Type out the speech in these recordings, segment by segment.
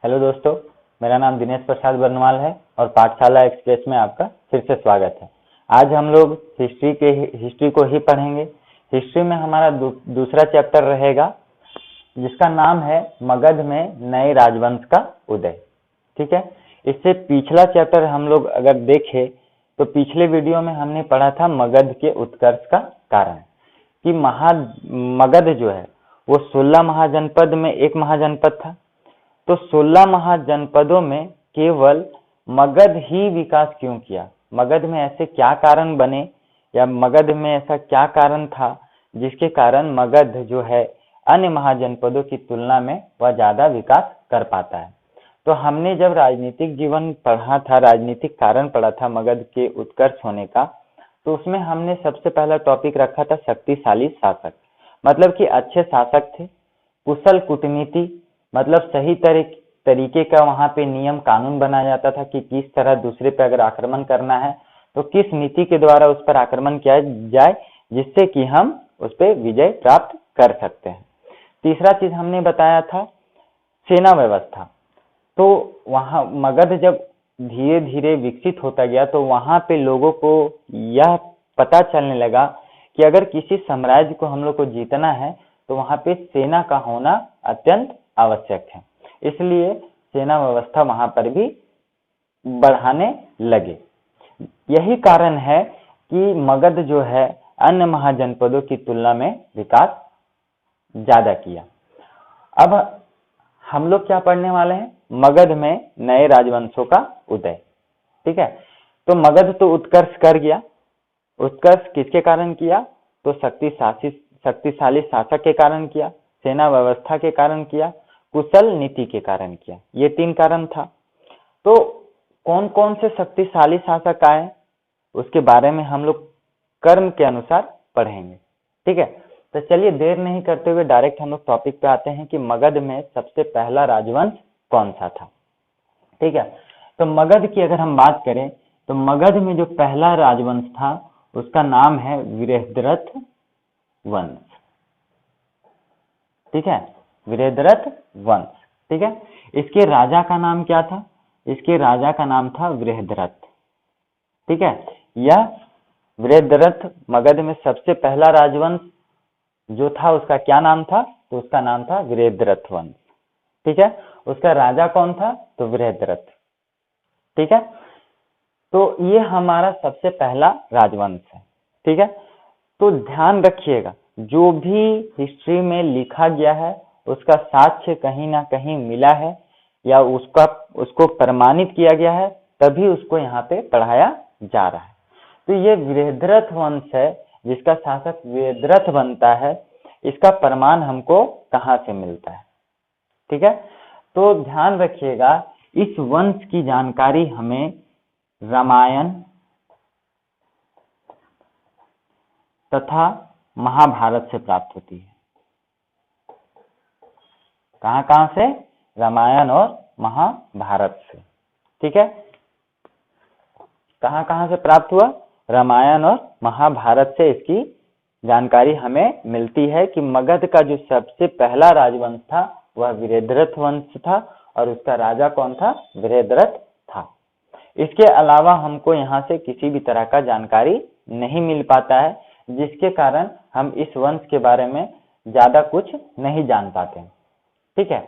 Hello दोस्तों, मेरा नाम दिनेश प्रसाद बर्नवाल है और पाठशाला एक्सप्रेस में आपका फिर से स्वागत है। आज हम लोग हिस्ट्री को ही पढ़ेंगे। हिस्ट्री में हमारा दूसरा चैप्टर रहेगा जिसका नाम है मगध में नए राजवंश का उदय। ठीक है, इससे पिछला चैप्टर हम लोग अगर देखें तो पिछले वीडियो में हमने पढ़ा था मगध के उत्कर्ष का कारण कि मगध जो है वो 16 महाजनपद में एक महाजनपद था। तो 16 महाजनपदों में केवल मगध ही विकास क्यों किया? मगध में ऐसे क्या कारण बने या मगध में ऐसा क्या कारण था जिसके कारण मगध जो है अन्य महाजनपदों की तुलना में वह ज्यादा विकास कर पाता है? तो हमने जब राजनीतिक जीवन पढ़ा था, राजनीतिक कारण पढ़ा था मगध के उत्कर्ष होने का, तो उसमें हमने सबसे पहला टॉपिक रखा था शक्तिशाली शासक, मतलब कि अच्छे शासक थे। कुशल कूटनीति, मतलब सही तरीके का वहां पे नियम कानून बनाया जाता था कि किस तरह दूसरे पे अगर आक्रमण करना है तो किस नीति के द्वारा उस पर आक्रमण किया जाए जिससे कि हम उस पर विजय प्राप्त कर सकते हैं। तीसरा चीज हमने बताया था सेना व्यवस्था। तो वहां मगध जब धीरे धीरे विकसित होता गया तो वहां पे लोगों को यह पता चलने लगा कि अगर किसी साम्राज्य को हम लोग को जीतना है तो वहां पे सेना का होना अत्यंत आवश्यक है। इसलिए सेना व्यवस्था वहां पर भी बढ़ाने लगे। यही कारण है कि मगध जो है अन्य महाजनपदों की तुलना में विकास ज्यादा किया। अब हम लोग क्या पढ़ने वाले हैं? मगध में नए राजवंशों का उदय। ठीक है, तो मगध तो उत्कर्ष कर गया। उत्कर्ष किसके कारण किया? तो शक्तिशाली शासक के कारण किया, सेना व्यवस्था के कारण किया, कुशल नीति के कारण किया। ये 3 कारण था। तो कौन कौन से शक्तिशाली शासक आए उसके बारे में हम लोग कर्म के अनुसार पढ़ेंगे। ठीक है, तो चलिए देर नहीं करते हुए डायरेक्ट हम लोग टॉपिक पे आते हैं कि मगध में सबसे पहला राजवंश कौन सा था। ठीक है, तो मगध की अगर हम बात करें तो मगध में जो पहला राजवंश था उसका नाम है बृहद्रथ वंश। ठीक है, बृहद्रथ वंश। ठीक है, इसके राजा का नाम क्या था? इसके राजा का नाम था बृहद्रथ। ठीक है, यह बृहद्रथ मगध में सबसे पहला राजवंश जो था उसका क्या नाम था? तो उसका नाम था बृहद्रथ वंश। ठीक है, उसका राजा कौन था? तो बृहद्रथ। ठीक है, तो ये हमारा सबसे पहला राजवंश है। ठीक है, तो ध्यान रखिएगा जो भी हिस्ट्री में लिखा गया है उसका साक्ष्य कहीं ना कहीं मिला है या उसको प्रमाणित किया गया है, तभी उसको यहाँ पे पढ़ाया जा रहा है। तो ये बृहद्रथ वंश है जिसका शासक बृहद्रथ बनता है। इसका प्रमाण हमको कहाँ से मिलता है? ठीक है, तो ध्यान रखिएगा इस वंश की जानकारी हमें रामायण तथा महाभारत से प्राप्त होती है। कहां से? रामायण और महाभारत से। ठीक है, कहां से प्राप्त हुआ? रामायण और महाभारत से इसकी जानकारी हमें मिलती है कि मगध का जो सबसे पहला राजवंश था वह बृहद्रथ वंश था और उसका राजा कौन था? बृहद्रथ था। इसके अलावा हमको यहाँ से किसी भी तरह का जानकारी नहीं मिल पाता है जिसके कारण हम इस वंश के बारे में ज्यादा कुछ नहीं जान पाते। ठीक है,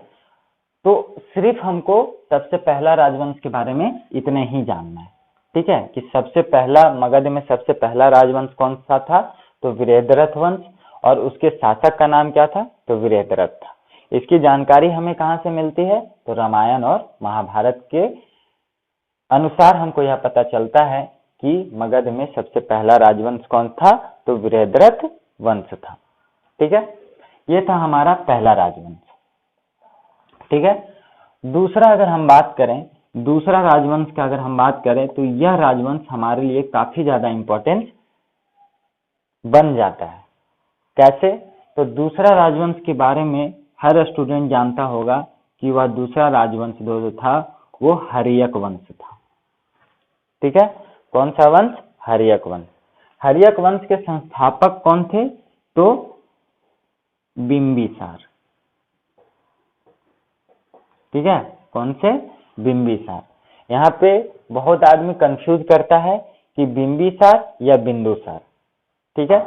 तो सिर्फ हमको सबसे पहला राजवंश के बारे में इतने ही जानना है। ठीक है, कि सबसे पहला मगध में सबसे पहला राजवंश कौन सा था? तो बृहद्रथ वंश, और उसके शासक का नाम क्या था? तो बृहद्रथ था। इसकी जानकारी हमें कहाँ से मिलती है? तो रामायण और महाभारत के अनुसार हमको यह पता चलता है कि मगध में सबसे पहला राजवंश कौन था? तो बृहद्रथ वंश था। ठीक है, ये था हमारा पहला राजवंश। ठीक है, दूसरा अगर हम बात करें, दूसरा राजवंश का अगर हम बात करें तो यह राजवंश हमारे लिए काफी ज्यादा इंपॉर्टेंट बन जाता है। कैसे? तो दूसरा राजवंश के बारे में हर स्टूडेंट जानता होगा कि वह दूसरा राजवंश जो था वो हर्यक वंश था। ठीक है, कौन सा वंश? हर्यक वंश। हर्यक वंश के संस्थापक कौन थे? तो बिंबिसार। ठीक है, कौन से? बिंबिसार। यहाँ पे बहुत आदमी कंफ्यूज करता है कि बिंबिसार या बिंदुसार। ठीक है,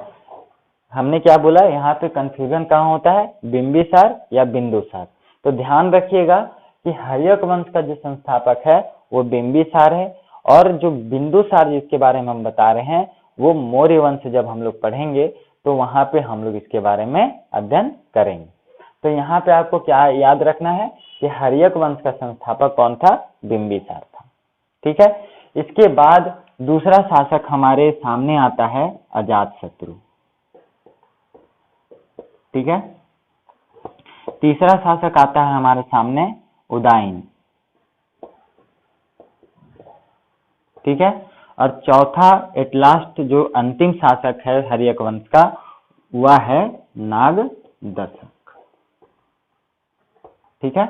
हमने क्या बोला, यहाँ पे कंफ्यूजन कहाँ होता है? बिंबिसार या बिंदुसार। तो ध्यान रखिएगा कि हर्यक वंश का जो संस्थापक है वो बिंबिसार है, और जो बिंदुसार जिसके बारे में हम बता रहे हैं वो मौर्य वंश जब हम लोग पढ़ेंगे तो वहां पे हम लोग इसके बारे में अध्ययन करेंगे। तो यहाँ पे आपको क्या याद रखना है कि हर्यक वंश का संस्थापक कौन था? बिंबिसार था। ठीक है, इसके बाद दूसरा शासक हमारे सामने आता है अजातशत्रु। ठीक है, तीसरा शासक आता है हमारे सामने उदयन। ठीक है, और चौथा एट लास्ट जो अंतिम शासक है हर्यक वंश का वह है नागदशक। ठीक है,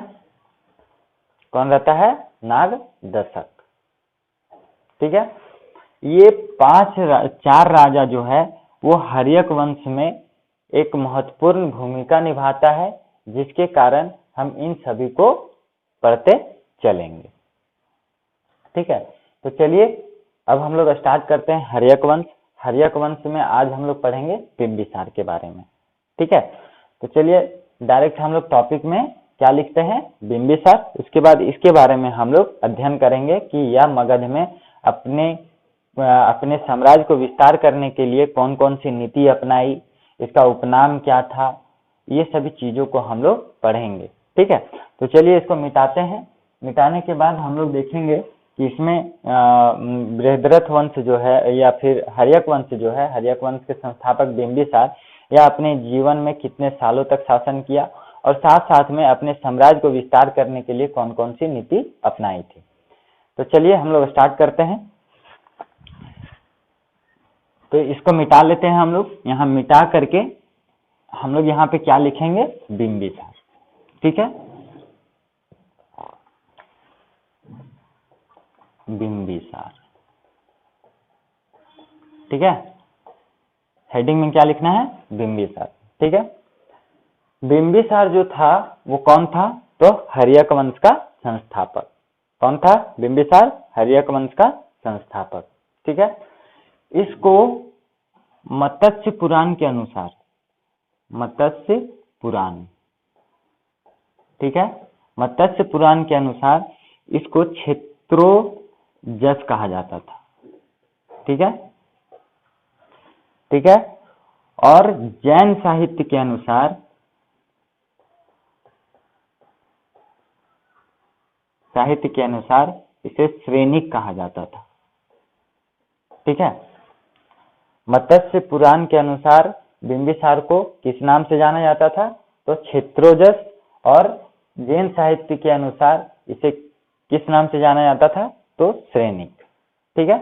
कौन रहता है? नागदशक। ठीक है, ये चार राजा जो है वो हर्यक वंश में एक महत्वपूर्ण भूमिका निभाता है, जिसके कारण हम इन सभी को पढ़ते चलेंगे। ठीक है, तो चलिए अब हम लोग स्टार्ट करते हैं हर्यक वंश। हर्यक वंश में आज हम लोग पढ़ेंगे बिंबिसार के बारे में। ठीक है, तो चलिए डायरेक्ट हम लोग टॉपिक में क्या लिखते हैं? बिंबिसार। उसके बाद इसके बारे में हम लोग अध्ययन करेंगे कि यह मगध में अपने साम्राज्य को विस्तार करने के लिए कौन कौन सी नीति अपनाई, इसका उपनाम क्या था, ये सभी चीजों को हम लोग पढ़ेंगे। ठीक है, तो चलिए इसको मिटाते हैं। मिटाने के बाद हम लोग देखेंगे कि इसमें बृहद्रथ वंश जो है या फिर हर्यक वंश जो है, हर्यक वंश के संस्थापक बिंबिसार, यह अपने जीवन में कितने सालों तक शासन किया और साथ साथ में अपने साम्राज्य को विस्तार करने के लिए कौन कौन सी नीति अपनाई थी। तो चलिए हम लोग स्टार्ट करते हैं। तो इसको मिटा लेते हैं हम लोग। यहाँ मिटा करके हम लोग यहाँ पे क्या लिखेंगे? बिंबिसार। ठीक है, बिंबिसार। ठीक है, हेडिंग में क्या लिखना है? बिंबिसार। ठीक है, बिंबिसार जो था वो कौन था? तो हर्यक वंश का संस्थापक। कौन था? बिंबिसार हर्यक वंश का संस्थापक। ठीक है, इसको मत्स्य पुराण के अनुसार, मत्स्य पुराण, ठीक है, मत्स्य पुराण के अनुसार इसको क्षेत्रोजस कहा जाता था। ठीक है, ठीक है, और जैन साहित्य के अनुसार इसे श्रेनिक कहा जाता था। ठीक है, मत्स्य पुराण के अनुसार बिंबिसार को किस नाम से जाना जाता था? तो क्षेत्रोजस, और जैन साहित्य के अनुसार इसे किस नाम से जाना जाता था? तो श्रेनिक। ठीक है,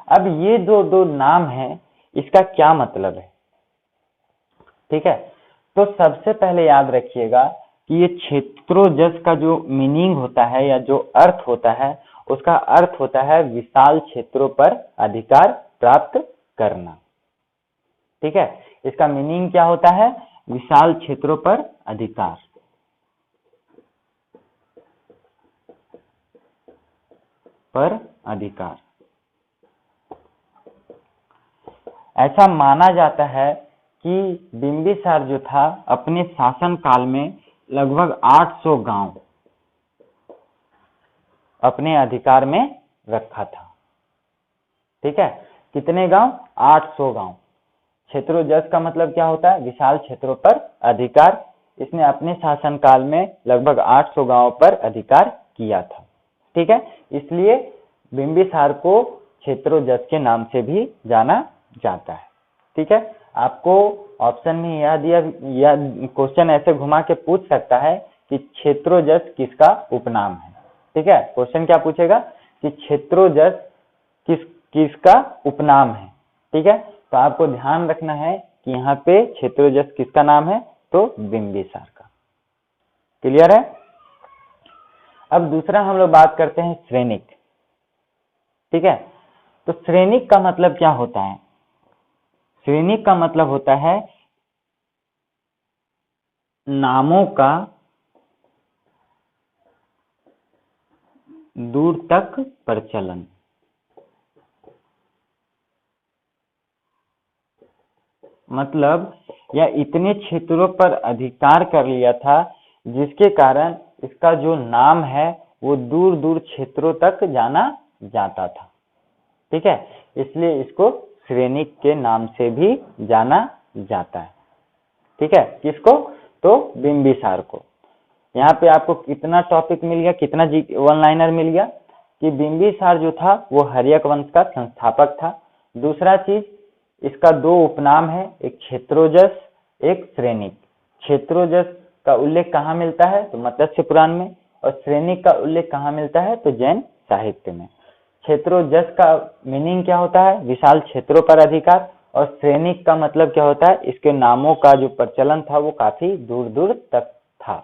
अब ये दो नाम हैं, इसका क्या मतलब है? ठीक है, तो सबसे पहले याद रखिएगा कि ये क्षेत्रोजस का जो मीनिंग होता है या जो अर्थ होता है, उसका अर्थ होता है विशाल क्षेत्रों पर अधिकार प्राप्त करना। ठीक है, इसका मीनिंग क्या होता है? विशाल क्षेत्रों पर अधिकार। ऐसा माना जाता है कि बिंबिसार जो था अपने शासन काल में लगभग 800 गांव अपने अधिकार में रखा था। ठीक है, कितने गांव? 800 गांव। क्षेत्रोजस का मतलब क्या होता है? विशाल क्षेत्रों पर अधिकार। इसने अपने शासन काल में लगभग 800 गांवों पर अधिकार किया था। ठीक है, इसलिए बिंबिसार को क्षेत्रोजस के नाम से भी जाना जाता है। ठीक है, आपको ऑप्शन में यह क्वेश्चन ऐसे घुमा के पूछ सकता है कि क्षेत्रोजस किसका उपनाम है। ठीक है, क्वेश्चन क्या पूछेगा कि क्षेत्रोजस किसका उपनाम है। ठीक है, तो आपको ध्यान रखना है कि यहाँ पे क्षेत्रोजस किसका नाम है? तो बिंबिसार का। क्लियर है? अब दूसरा हम लोग बात करते हैं श्रेनिक। ठीक है, तो श्रेनिक का मतलब क्या होता है? श्रेनिक का मतलब होता है नामों का दूर तक प्रचलन। मतलब यह इतने क्षेत्रों पर अधिकार कर लिया था जिसके कारण इसका जो नाम है वो दूर दूर क्षेत्रों तक जाना जाता था। ठीक है, इसलिए इसको श्रेनिक के नाम से भी जाना जाता है। ठीक है, किसको? तो बिंबिसार को। यहाँ पे आपको कितना टॉपिक मिल गया, कितना वन लाइनर मिल गया कि बिंबिसार जो था वो हर्यक वंश का संस्थापक था। दूसरा चीज, इसका दो उपनाम है, एक क्षेत्रोजस, एक श्रेनिक। क्षेत्रोजस का उल्लेख कहाँ मिलता है? तो मत्स्य पुराण में। और श्रेनिक का उल्लेख कहाँ मिलता है? तो जैन साहित्य में। क्षेत्रोजस का मीनिंग क्या होता है? विशाल क्षेत्रों पर अधिकार। और श्रेनिक का मतलब क्या होता है? इसके नामों का जो प्रचलन था वो काफी दूर दूर तक था,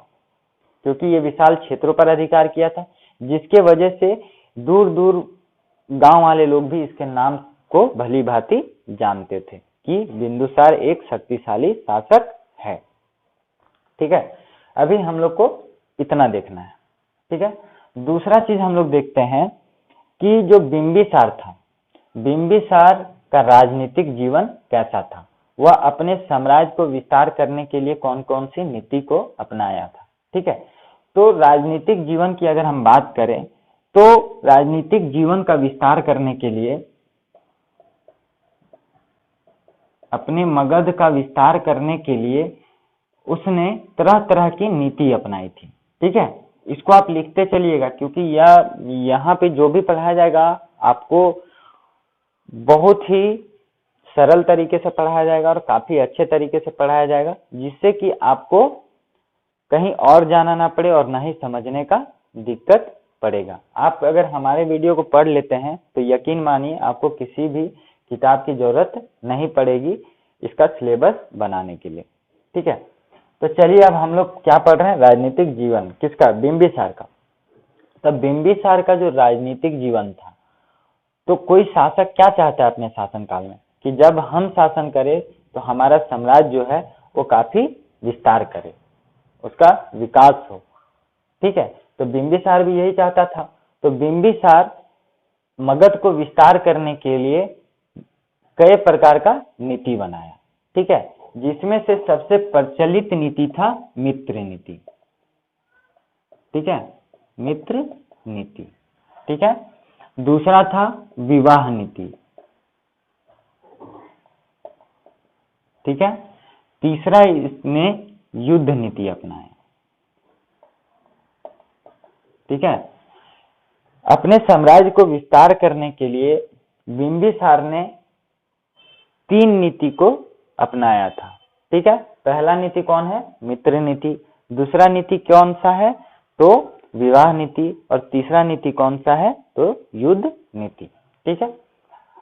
क्योंकि ये विशाल क्षेत्रों पर अधिकार किया था, जिसके वजह से दूर दूर गांव वाले लोग भी इसके नाम को भली भांति जानते थे कि बिंदुसार एक शक्तिशाली शासक है। ठीक है, अभी हम लोग को इतना देखना है। ठीक है, दूसरा चीज हम लोग देखते हैं कि जो बिंबिसार था, बिंबिसार का राजनीतिक जीवन कैसा था, वह अपने साम्राज्य को विस्तार करने के लिए कौन कौन सी नीति को अपनाया था। ठीक है, तो राजनीतिक जीवन की अगर हम बात करें तो राजनीतिक जीवन का विस्तार करने के लिए, अपने मगध का विस्तार करने के लिए उसने तरह तरह की नीति अपनाई थी। ठीक है, इसको आप लिखते चलिएगा, क्योंकि यह यहाँ पे जो भी पढ़ाया जाएगा आपको बहुत ही सरल तरीके से पढ़ाया जाएगा और काफी अच्छे तरीके से पढ़ाया जाएगा, जिससे कि आपको कहीं और जाना ना पड़े और ना ही समझने का दिक्कत पड़ेगा। आप अगर हमारे वीडियो को पढ़ लेते हैं तो यकीन मानिए आपको किसी भी किताब की जरूरत नहीं पड़ेगी इसका सिलेबस बनाने के लिए। ठीक है, तो चलिए अब हम लोग क्या पढ़ रहे हैं? राजनीतिक जीवन किसका? बिंबिसार का। तब बिंबिसार का जो राजनीतिक जीवन था, तो कोई शासक क्या चाहता है अपने शासनकाल में कि जब हम शासन करें तो हमारा साम्राज्य जो है वो काफी विस्तार करे, उसका विकास हो। ठीक है, तो बिंबिसार भी यही चाहता था। तो बिंबिसार मगध को विस्तार करने के लिए कई प्रकार का नीति बनाया। ठीक है, जिसमें से सबसे प्रचलित नीति था मित्र नीति। ठीक है, मित्र नीति। ठीक है, दूसरा था विवाह नीति। ठीक है, तीसरा इसने युद्ध नीति अपनाया। ठीक है, अपने साम्राज्य को विस्तार करने के लिए बिंबिसार ने 3 नीति को अपनाया था। ठीक है, पहला नीति कौन है? मित्र नीति। दूसरा नीति कौन सा है? तो विवाह नीति। और तीसरा नीति कौन सा है? तो युद्ध नीति। ठीक है,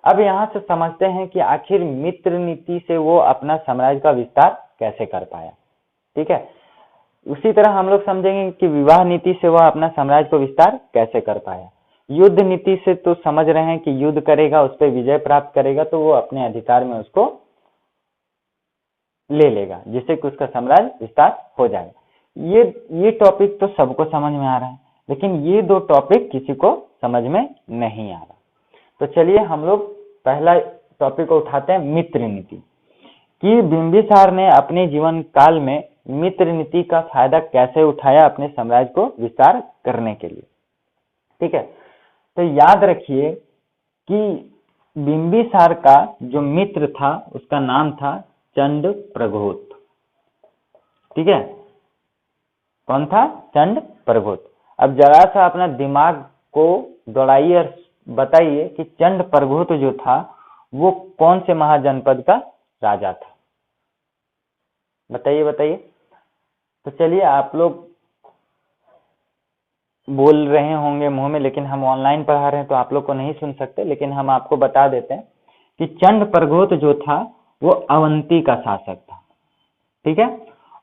अब यहां से समझते हैं कि आखिर मित्र नीति से वो अपना साम्राज्य का विस्तार कैसे कर पाया। ठीक है, उसी तरह हम लोग समझेंगे कि विवाह नीति से वह अपना साम्राज्य को विस्तार कैसे कर पाया। युद्ध नीति से तो समझ रहे हैं कि युद्ध करेगा, उस पर विजय प्राप्त करेगा तो वो अपने अधिकार में उसको ले लेगा, जिससे कि उसका साम्राज्य विस्तार हो जाएगा। ये टॉपिक तो सबको समझ में आ रहा है, लेकिन ये 2 टॉपिक किसी को समझ में नहीं आ रहा। तो चलिए हम लोग पहला टॉपिक को उठाते हैं, मित्र नीति। कि बिंबिसार ने अपने जीवन काल में मित्र नीति का फायदा कैसे उठाया अपने साम्राज्य को विस्तार करने के लिए। ठीक है, तो याद रखिए कि बिंबिसार का जो मित्र था उसका नाम था चंड प्रघोत। ठीक है, कौन था? चंड प्रघोत। अब जरा सा अपना दिमाग को दौड़ाइए और बताइए कि चंड प्रघोत जो था वो कौन से महाजनपद का राजा था? बताइए बताइए। तो चलिए, आप लोग बोल रहे होंगे मुंह में, लेकिन हम ऑनलाइन पढ़ा रहे हैं तो आप लोग को नहीं सुन सकते, लेकिन हम आपको बता देते हैं कि चंड प्रघोत जो था वो अवंती का शासक था। ठीक है,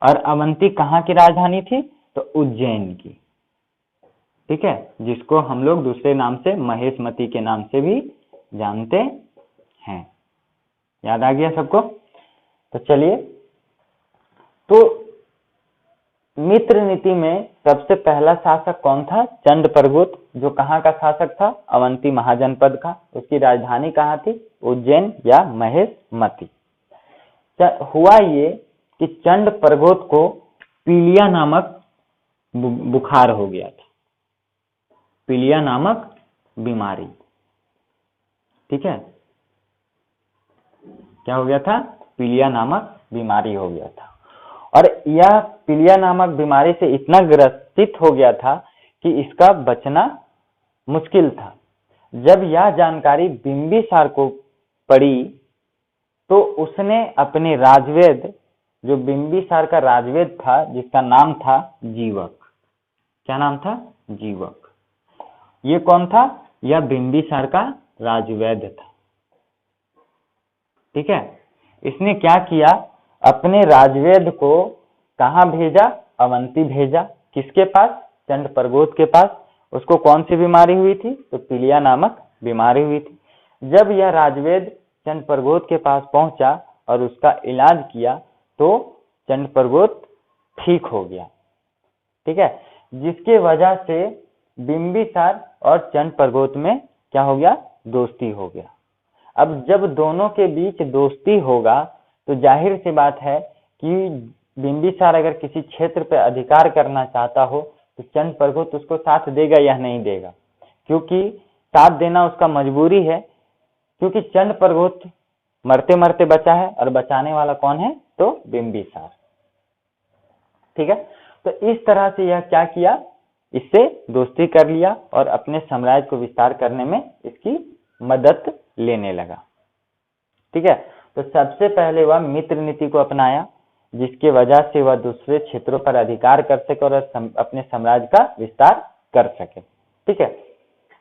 और अवंती कहाँ की राजधानी थी? तो उज्जैन की। ठीक है, जिसको हम लोग दूसरे नाम से महेशमती के नाम से भी जानते हैं। याद आ गया सबको? तो चलिए, तो मित्र नीति में सबसे पहला शासक कौन था? चंड प्रगोत, जो कहाँ का शासक था? अवंती महाजनपद का। उसकी राजधानी कहाँ थी? उज्जैन या महेशमती। हुआ ये कि चंड प्रगोत को पीलिया नामक बुखार हो गया था, पीलिया नामक बीमारी। ठीक है, क्या हो गया था? पीलिया नामक बीमारी हो गया था। और यह पीलिया नामक बीमारी से इतना ग्रसित हो गया था कि इसका बचना मुश्किल था। जब यह जानकारी बिंबिसार को पड़ी तो उसने अपने राजवेद, जो बिंबिसार का राजवेद था जिसका नाम था जीवक। क्या नाम था? जीवक। ये कौन था? यह बिंबिसार का राजवेद था। ठीक है, इसने क्या किया? अपने राजवेद को कहाँ भेजा? अवंती भेजा। किसके पास? चंड प्रगोत के पास। उसको कौन सी बीमारी हुई थी? तो पीलिया नामक बीमारी हुई थी। जब यह राजवेद चंड प्रगोत के पास पहुंचा और उसका इलाज किया तो चंड प्रगोत ठीक हो गया। ठीक है, जिसके वजह से बिंबिसार और चंड प्रगोत में क्या हो गया? दोस्ती हो गया। अब जब दोनों के बीच दोस्ती होगा तो जाहिर सी बात है कि बिंबिसार अगर किसी क्षेत्र पर अधिकार करना चाहता हो तो चंड प्रगोत उसको साथ देगा या नहीं देगा? क्योंकि साथ देना उसका मजबूरी है, क्योंकि चंड प्रगोत मरते मरते बचा है और बचाने वाला कौन है? तो बिंबिसार। ठीक है, तो इस तरह से यह क्या किया? इससे दोस्ती कर लिया और अपने साम्राज्य को विस्तार करने में इसकी मदद लेने लगा। ठीक है, तो सबसे पहले वह मित्र नीति को अपनाया, जिसके वजह से वह दूसरे क्षेत्रों पर अधिकार कर सके और अपने साम्राज्य का विस्तार कर सके। ठीक है,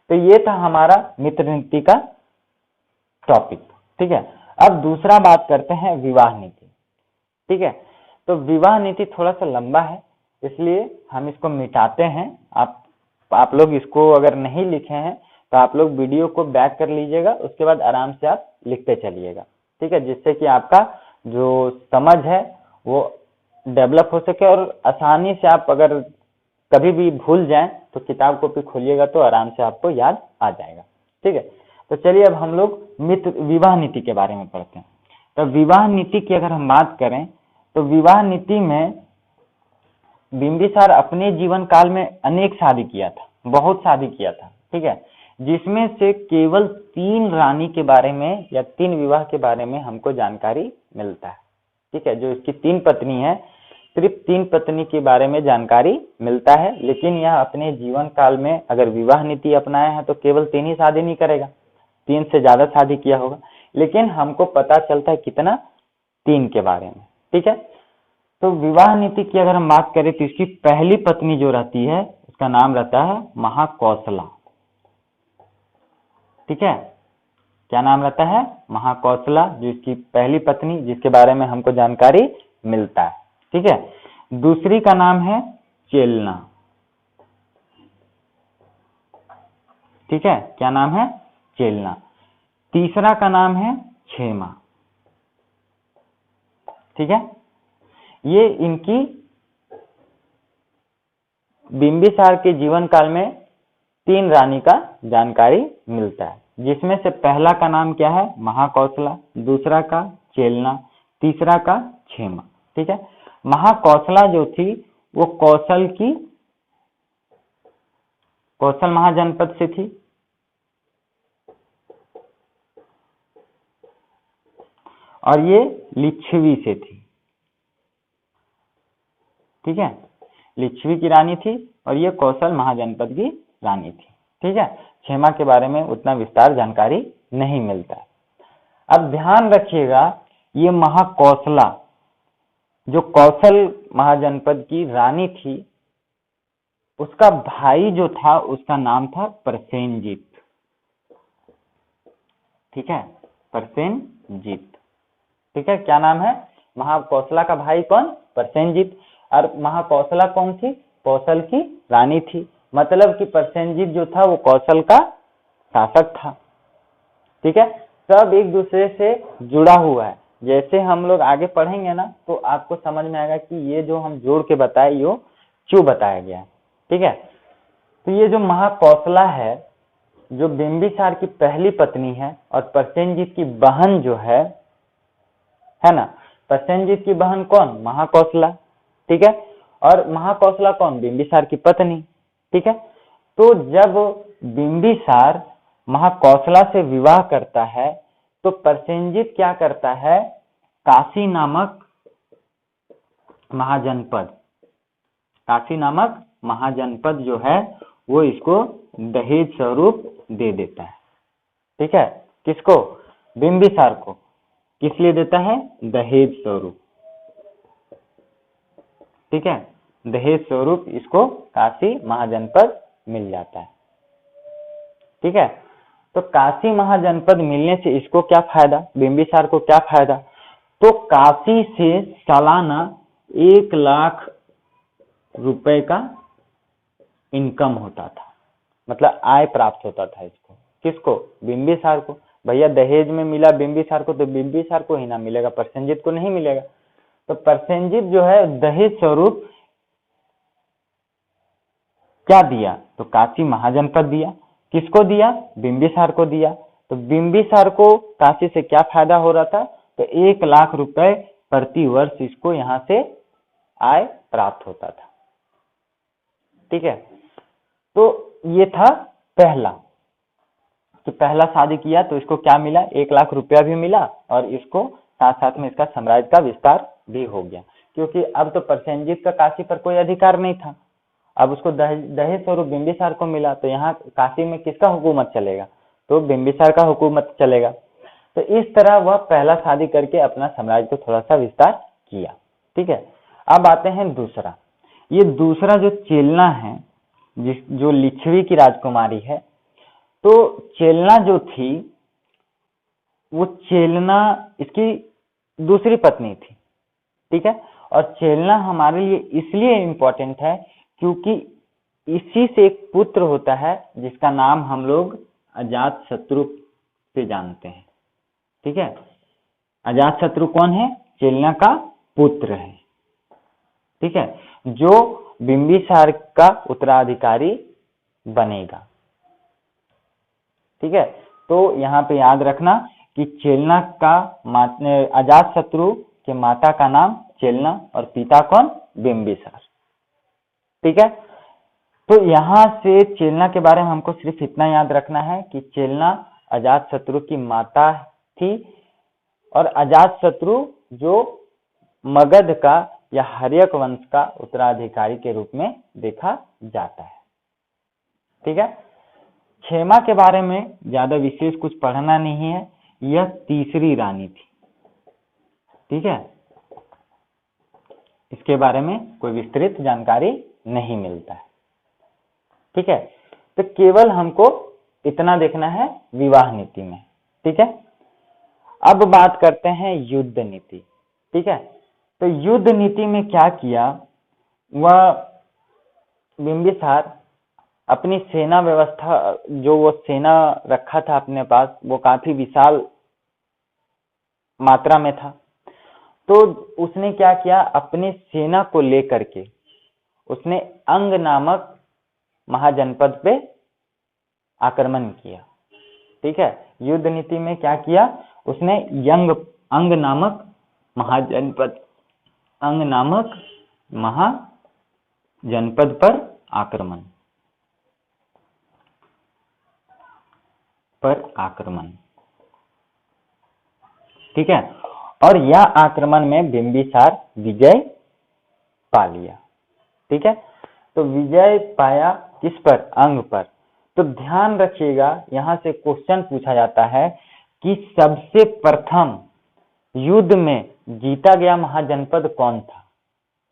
तो ये था हमारा मित्र नीति का टॉपिक। ठीक है, अब दूसरा बात करते हैं विवाह नीति। ठीक है, तो विवाह नीति थोड़ा सा लंबा है, इसलिए हम इसको मिटाते हैं। आप लोग इसको अगर नहीं लिखे हैं तो आप लोग वीडियो को बैक कर लीजिएगा, उसके बाद आराम से आप लिखते चलिएगा। ठीक है, जिससे कि आपका जो समझ है वो डेवलप हो सके और आसानी से आप अगर कभी भी भूल जाएं तो किताब कॉपी खोलिएगा तो आराम से आपको याद आ जाएगा। ठीक है, तो चलिए अब हम लोग विवाह नीति के बारे में पढ़ते हैं। तो विवाह नीति की अगर हम बात करें तो विवाह नीति में बिंबिसार अपने जीवन काल में अनेक शादी किया था, बहुत शादी किया था। ठीक है, जिसमें से केवल 3 रानी के बारे में या 3 विवाह के बारे में हमको जानकारी मिलता है। ठीक है, जो इसकी 3 पत्नी है, सिर्फ 3 पत्नी के बारे में जानकारी मिलता है, लेकिन यह अपने जीवन काल में अगर विवाह नीति अपनाया है तो केवल 3 ही शादी नहीं करेगा, 3 से ज्यादा शादी किया होगा, लेकिन हमको पता चलता है कितना? 3 के बारे में। ठीक है, तो विवाह नीति की अगर हम बात करें तो इसकी पहली पत्नी जो रहती है उसका नाम रहता है महाकौशला। ठीक है, क्या नाम रहता है? महाकौशला, जो इसकी पहली पत्नी, जिसके बारे में हमको जानकारी मिलता है। ठीक है, दूसरी का नाम है चेलना। ठीक है, क्या नाम है? चेलना। तीसरा का नाम है क्षेमा। ठीक है, ये इनकी बिंबिसार के जीवन काल में 3 रानी का जानकारी मिलता है, जिसमें से पहला का नाम क्या है? महाकौशला, दूसरा का चेलना, तीसरा का क्षेमा। ठीक है, महाकौशला जो थी वो कौशल महाजनपद से थी। और ये लिच्छवी से थी। ठीक है, लिच्छवी की रानी थी और ये कौशल महाजनपद की रानी थी। ठीक है, क्षेमा के बारे में उतना विस्तार जानकारी नहीं मिलता है। अब ध्यान रखिएगा, ये महाकौशला जो कौशल महाजनपद की रानी थी, उसका भाई जो था उसका नाम था प्रसेनजीत। ठीक है, प्रसेनजीत। ठीक है, क्या नाम है? महाकौशला का भाई कौन? प्रसेनजीत। और महाकौशला कौन थी? कौशल की रानी थी। मतलब कि प्रसेनजीत जो था वो कौशल का शासक था। ठीक है, सब एक दूसरे से जुड़ा हुआ है। जैसे हम लोग आगे पढ़ेंगे ना तो आपको समझ में आएगा कि ये जो हम जोड़ के बताए ये क्यों बताया गया है। ठीक है, तो ये जो महाकौशला है जो बिंबिसार की पहली पत्नी है और प्रसेनजीत की बहन जो है ना, प्रसेनजीत की बहन कौन? महाकौशला। ठीक है, और महाकौशला कौन? बिंबिसार की पत्नी। ठीक है, तो जब बिंबिसार महाकौशला से विवाह करता है तो प्रसेनजीत क्या करता है? काशी नामक महाजनपद जो है वो इसको दहेज स्वरूप दे देता है। ठीक है, किसको? बिंबिसार को। किस लिए देता है? दहेज स्वरूप। ठीक है, दहेज स्वरूप इसको काशी महाजनपद मिल जाता है। ठीक है, तो काशी महाजनपद मिलने से इसको क्या फायदा? बिंबिसार को क्या फायदा? तो काशी से सालाना 1,00,000 रुपए का इनकम होता था, मतलब आय प्राप्त होता था इसको। किसको? बिंबिसार को। भैया दहेज में मिला बिंबिसार को तो बिंबिसार को ही ना मिलेगा, प्रसेनजीत को नहीं मिलेगा। तो प्रसेनजीत जो है दहेज स्वरूप क्या दिया? तो काशी महाजनपद दिया। किसको दिया? बिंबिसार को दिया। तो बिंबिसार को काशी से क्या फायदा हो रहा था? तो 1,00,000 रुपए प्रति वर्ष इसको यहाँ से आय प्राप्त होता था। ठीक है, तो ये था पहला, तो पहला शादी किया तो इसको क्या मिला? 1,00,000 रुपया भी मिला और इसको साथ साथ में इसका साम्राज्य का विस्तार भी हो गया, क्योंकि अब तो प्रसेनजीत का काशी पर कोई अधिकार नहीं था। अब उसको दहेज स्वरूप बिंबिसार को मिला, तो यहाँ काशी में किसका हुकूमत चलेगा? तो बिंबिसार का हुकूमत चलेगा। तो इस तरह वह पहला शादी करके अपना साम्राज्य को थोड़ा सा विस्तार किया। ठीक है, अब आते हैं दूसरा। ये दूसरा जो चेलना है, जो लिच्छवी की राजकुमारी है, तो चेलना जो थी वो चेलना इसकी दूसरी पत्नी थी। ठीक है, और चेलना हमारे लिए इसलिए इम्पोर्टेंट है क्योंकि इसी से एक पुत्र होता है जिसका नाम हम लोग अजातशत्रु से जानते हैं। ठीक है, अजातशत्रु कौन है? चेलना का पुत्र है। ठीक है, जो बिंबिसार का उत्तराधिकारी बनेगा। ठीक है, तो यहाँ पे याद रखना कि चेलना का अजातशत्रु के माता का नाम चेलना और पिता कौन? बिंबिसार। ठीक है, तो यहाँ से चेलना के बारे में हमको सिर्फ इतना याद रखना है कि चेलना अजातशत्रु की माता थी और अजातशत्रु जो मगध का या हर्यक वंश का उत्तराधिकारी के रूप में देखा जाता है। ठीक है, क्षेमा के बारे में ज्यादा विशेष कुछ पढ़ना नहीं है, यह तीसरी रानी थी। ठीक है, इसके बारे में कोई विस्तृत जानकारी नहीं मिलता है। ठीक है, तो केवल हमको इतना देखना है विवाह नीति में। ठीक है, अब बात करते हैं युद्ध नीति। ठीक है, तो युद्ध नीति में क्या किया? वह बिंबिसार अपनी सेना व्यवस्था, जो वो सेना रखा था अपने पास, वो काफी विशाल मात्रा में था। तो उसने क्या किया? अपनी सेना को लेकर के उसने अंग नामक महाजनपद पे आक्रमण किया। ठीक है, युद्ध नीति में क्या किया? उसने अंग नामक महाजनपद पर आक्रमण। ठीक है, और यह आक्रमण में बिंबिसार विजय पा लिया। ठीक है, तो विजय पाया किस पर? अंग पर। तो ध्यान रखिएगा, यहां से क्वेश्चन पूछा जाता है कि सबसे प्रथम युद्ध में जीता गया महाजनपद कौन था?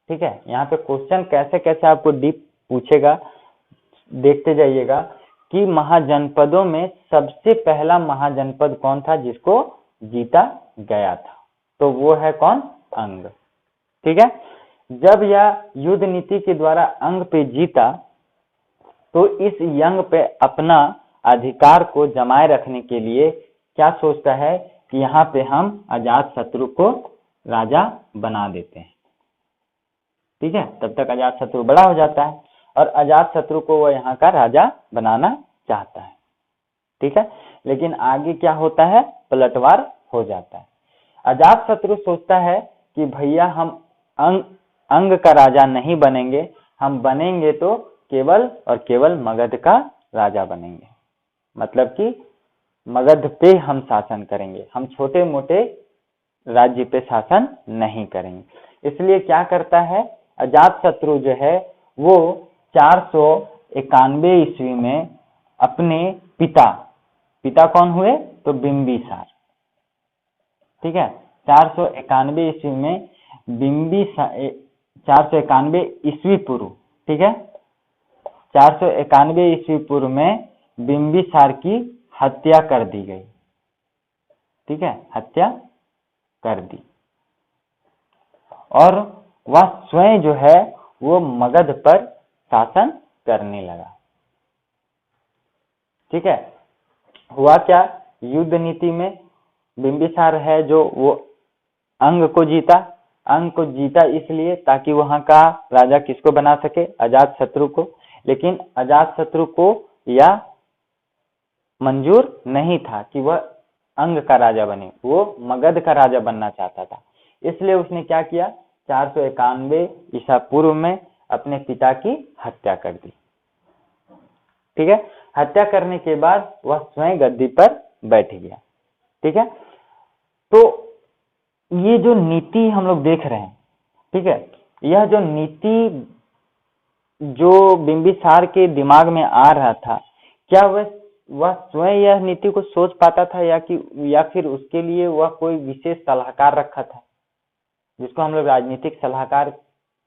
ठीक है, यहाँ पे क्वेश्चन कैसे कैसे आपको डीप पूछेगा, देखते जाइएगा कि महाजनपदों में सबसे पहला महाजनपद कौन था जिसको जीता गया था? तो वो है कौन? अंग। ठीक है, जब यह युद्ध नीति के द्वारा अंग पे जीता तो इस यंग पे अपना अधिकार को जमाए रखने के लिए क्या सोचता है कि यहाँ पे हम अजातशत्रु को राजा बना देते हैं। ठीक है, तब तक अजातशत्रु बड़ा हो जाता है और अजातशत्रु को वो यहाँ का राजा बनाना चाहता है। ठीक है, लेकिन आगे क्या होता है, पलटवार हो जाता है। अजातशत्रु सोचता है कि भैया हम अंग का राजा नहीं बनेंगे, हम बनेंगे तो केवल और केवल मगध का राजा बनेंगे, मतलब कि मगध पे हम शासन करेंगे, हम छोटे मोटे राज्य पे शासन नहीं करेंगे। इसलिए क्या करता है अजातशत्रु जो है वो 491 ईस्वी में अपने पिता कौन हुए, तो बिंबिसार। ठीक है, 491 ईस्वी में बिंबिसार, 491 ईस्वी पूर्व, ठीक है, 491 ईस्वी पूर्व में बिंबिसार की हत्या कर दी गई। ठीक है, हत्या कर दी और वह स्वयं जो है वो मगध पर शासन करने लगा। ठीक है, हुआ क्या, युद्ध नीति में बिंबिसार है जो वो अंग को जीता इसलिए ताकि वहां का राजा किसको बना सके, अजातशत्रु को। लेकिन अजातशत्रु को यह मंजूर नहीं था कि वह अंग का राजा बने, वो मगध का राजा बनना चाहता था। इसलिए उसने क्या किया, 491 ईसा पूर्व में अपने पिता की हत्या कर दी। ठीक है, हत्या करने के बाद वह स्वयं गद्दी पर बैठ गया। ठीक है, तो ये जो नीति हम लोग देख रहे हैं, ठीक है, यह जो नीति जो बिंबिसार के दिमाग में आ रहा था, क्या वह स्वयं यह नीति को सोच पाता था या फिर उसके लिए वह कोई विशेष सलाहकार रखा था, जिसको हम लोग राजनीतिक सलाहकार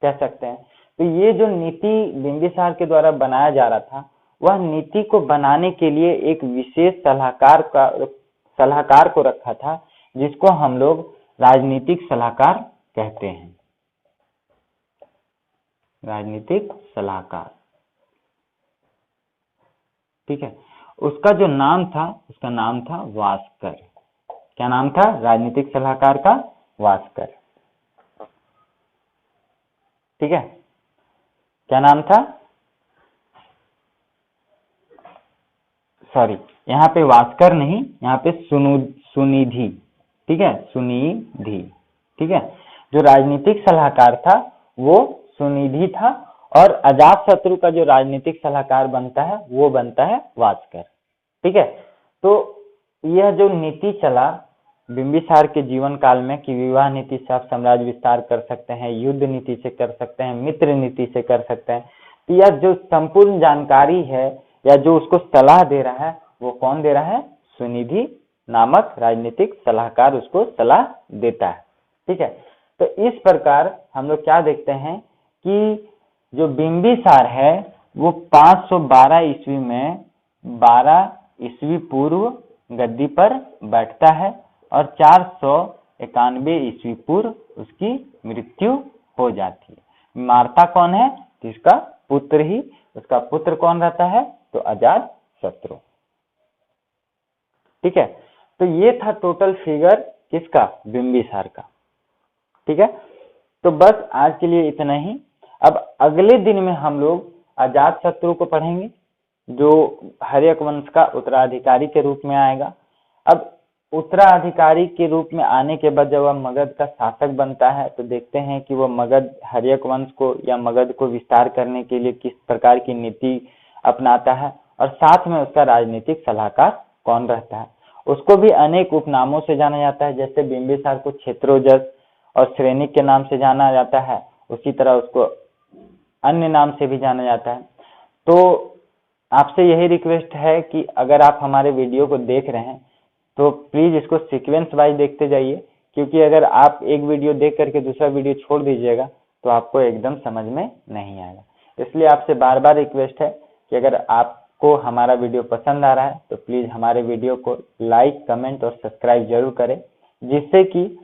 कह सकते हैं। तो ये जो नीति बिंबिसार के द्वारा बनाया जा रहा था, वह नीति को बनाने के लिए एक विशेष सलाहकार को रखा था, जिसको हम लोग राजनीतिक सलाहकार कहते हैं। राजनीतिक सलाहकार, ठीक है, उसका जो नाम था, उसका नाम था वास्कर। क्या नाम था राजनीतिक सलाहकार का, वास्कर। ठीक है, क्या नाम था, सॉरी यहाँ पे वास्कर नहीं, यहाँ पे सुनिधि। ठीक है, सुनिधि। ठीक है, जो राजनीतिक सलाहकार था वो सुनिधि था और अजातशत्रु का जो राजनीतिक सलाहकार बनता है वो बनता है वास्कर। ठीक है, तो यह जो नीति चला बिंबिसार के जीवन काल में कि विवाह नीति से आप साम्राज्य विस्तार कर सकते हैं, युद्ध नीति से कर सकते हैं, मित्र नीति से कर सकते हैं, तो यह जो संपूर्ण जानकारी है या जो उसको सलाह दे रहा है वो कौन दे रहा है, सुनिधि नामक राजनीतिक सलाहकार उसको सलाह देता है। ठीक है, तो इस प्रकार हम लोग क्या देखते हैं कि जो बिंबिसार है वो 512 ईस्वी में 12 ईस्वी पूर्व गद्दी पर बैठता है और 491 ईस्वी पूर्व उसकी मृत्यु हो जाती है। मारता कौन है, जिसका पुत्र ही, उसका पुत्र कौन रहता है, तो अजातशत्रु। ठीक है, तो ये था टोटल फिगर किसका, बिंबिसार का। ठीक है, तो बस आज के लिए इतना ही। अब अगले दिन में हम लोग अजातशत्रु को पढ़ेंगे जो हर्यक वंश का उत्तराधिकारी के रूप में आएगा। अब उत्तराधिकारी के रूप में आने के बाद जब वह मगध का शासक बनता है तो देखते हैं कि वह मगध हर्यक वंश को या मगध को विस्तार करने के लिए किस प्रकार की नीति अपनाता है और साथ में उसका राजनीतिक सलाहकार कौन रहता है। उसको भी अनेक उपनामों से जाना जाता है, जैसे बिंबिसार को क्षेत्रोजस और श्रेणिक के नाम से जाना जाता है, उसी तरह उसको अन्य नाम से भी जाना जाता है। तो आपसे यही रिक्वेस्ट है कि अगर आप हमारे वीडियो को देख रहे हैं तो प्लीज इसको सीक्वेंस वाइज देखते जाइए, क्योंकि अगर आप एक वीडियो देख करके दूसरा वीडियो छोड़ दीजिएगा तो आपको एकदम समझ में नहीं आएगा। इसलिए आपसे बार बार रिक्वेस्ट है कि अगर आपको हमारा वीडियो पसंद आ रहा है तो प्लीज हमारे वीडियो को लाइक, कमेंट और सब्सक्राइब जरूर करें, जिससे कि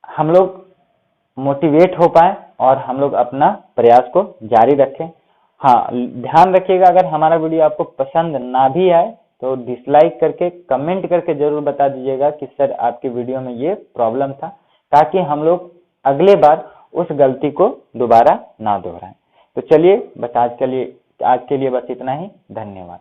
हम लोग मोटिवेट हो पाए और हम लोग अपना प्रयास को जारी रखें। हाँ, ध्यान रखिएगा अगर हमारा वीडियो आपको पसंद ना भी आए तो डिसलाइक करके कमेंट करके जरूर बता दीजिएगा कि सर आपकी वीडियो में ये प्रॉब्लम था, ताकि हम लोग अगले बार उस गलती को दोबारा ना दोहराएं। तो चलिए बस आज के लिए बस इतना ही। धन्यवाद।